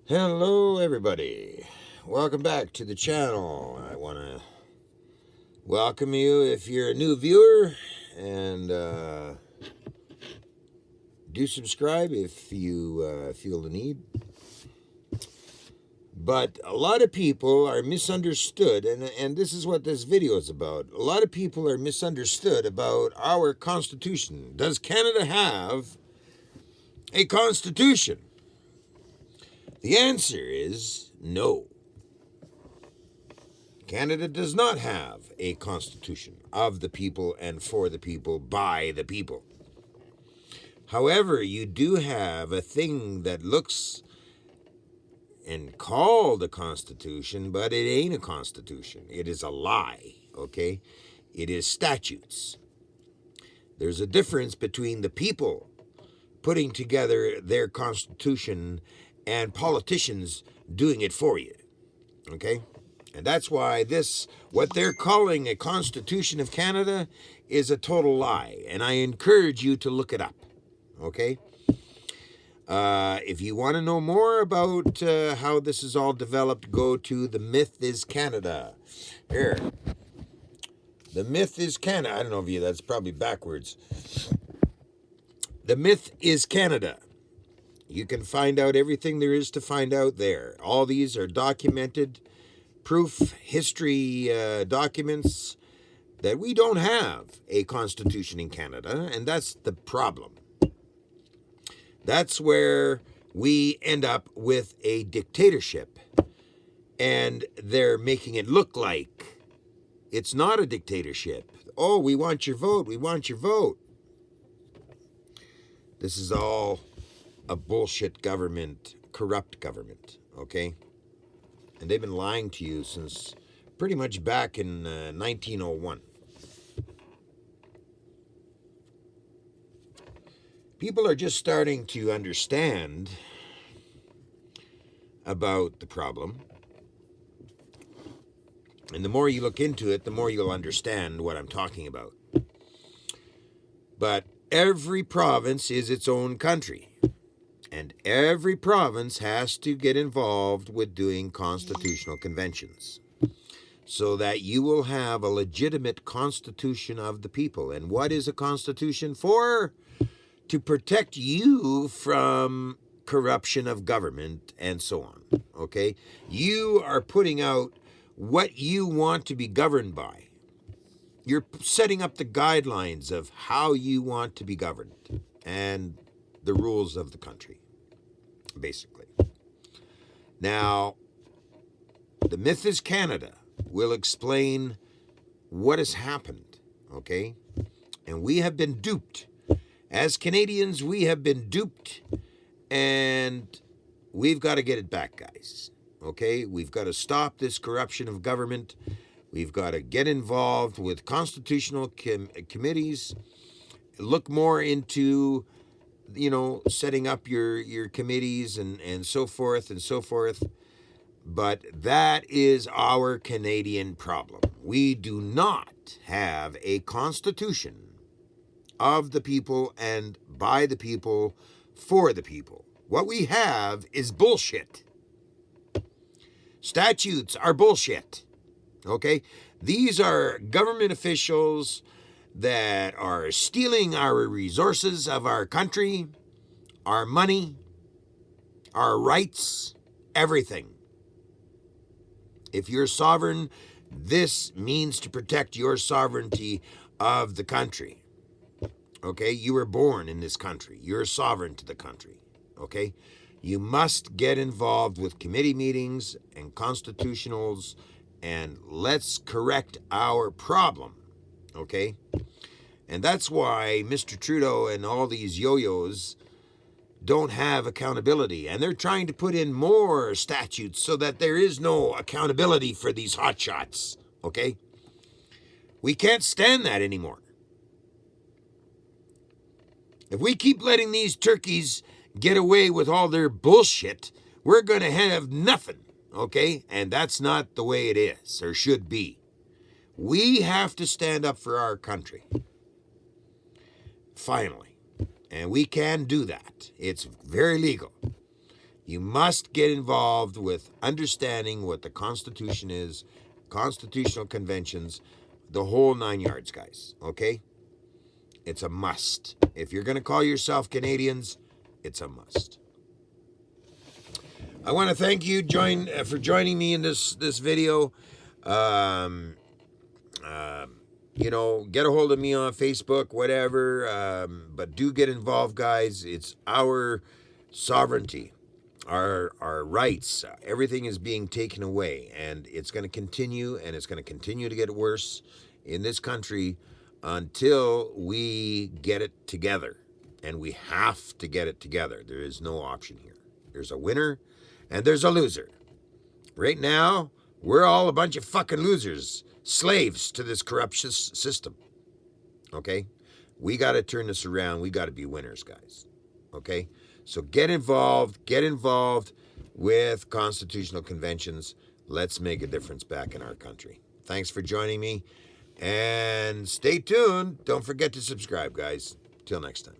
Hello everybody, welcome back to the channel. I want to welcome you if you're a new viewer, and do subscribe if you feel the need. But a lot of people are misunderstood, and this is what this video is about. A lot of people are misunderstood about our Constitution. Does Canada have a Constitution? The answer is no. Canada does not have a constitution of the people and for the people by the people. However, you do have a thing that looks and called a constitution, but it ain't a constitution. It is a lie, okay? It is statutes. There's a difference between the people putting together their constitution and politicians doing it for you, okay? And that's why what they're calling a Constitution of Canada is a total lie. And I encourage you to look it up, okay? If you want to know more about how this is all developed, go to The Myth is Canada. Here. The Myth is Canada. I don't know if that's probably backwards. The Myth is Canada. You can find out everything there is to find out there. All these are documented proof history documents that we don't have a constitution in Canada, and that's the problem. That's where we end up with a dictatorship, and they're making it look like it's not a dictatorship. Oh, we want your vote. We want your vote. This is all a bullshit government, corrupt government, okay? And they've been lying to you since pretty much back in 1901. People are just starting to understand about the problem. And the more you look into it, the more you'll understand what I'm talking about. But every province is its own country. And every province has to get involved with doing constitutional conventions so that you will have a legitimate constitution of the people. And what is a constitution for? To protect you from corruption of government and so on, okay? You are putting out what you want to be governed by. You're setting up the guidelines of how you want to be governed and the rules of the country, basically. Now, The Myth is Canada will explain what has happened, okay? And we have been duped. As Canadians, we have been duped, and we've got to get it back, guys, okay? We've got to stop this corruption of government. We've got to get involved with constitutional committees, look more into setting up your committees and so forth and so forth. But that is our Canadian problem. We do not have a constitution of the people and by the people for the people. What we have is bullshit. Statutes are bullshit. Okay? These are government officials that are stealing our resources of our country, our money, our rights, everything. If you're sovereign, this means to protect your sovereignty of the country. Okay? You were born in this country. You're sovereign to the country. Okay? You must get involved with committee meetings and constitutionals, and let's correct our problem. Okay? And that's why Mr. Trudeau and all these yo-yos don't have accountability. And they're trying to put in more statutes so that there is no accountability for these hotshots. Okay? We can't stand that anymore. If we keep letting these turkeys get away with all their bullshit, we're going to have nothing. Okay? And that's not the way it is or should be. We have to stand up for our country. Finally. And we can do that. It's very legal. You must get involved with understanding what the Constitution is, constitutional conventions, the whole 9 yards, guys. Okay? It's a must. If you're going to call yourself Canadians, it's a must. I want to thank you for joining me in this video. Get a hold of me on Facebook, whatever. But do get involved, guys. It's our sovereignty, our rights. Everything is being taken away, and it's going to continue, and it's going to continue to get worse in this country until we get it together. And we have to get it together. There is no option here. There's a winner and there's a loser. Right now, we're all a bunch of fucking losers, slaves to this corruption system. Okay? We got to turn this around. We got to be winners, guys. Okay? So get involved with constitutional conventions. Let's make a difference back in our country. Thanks for joining me. And stay tuned. Don't forget to subscribe, guys. Till next time.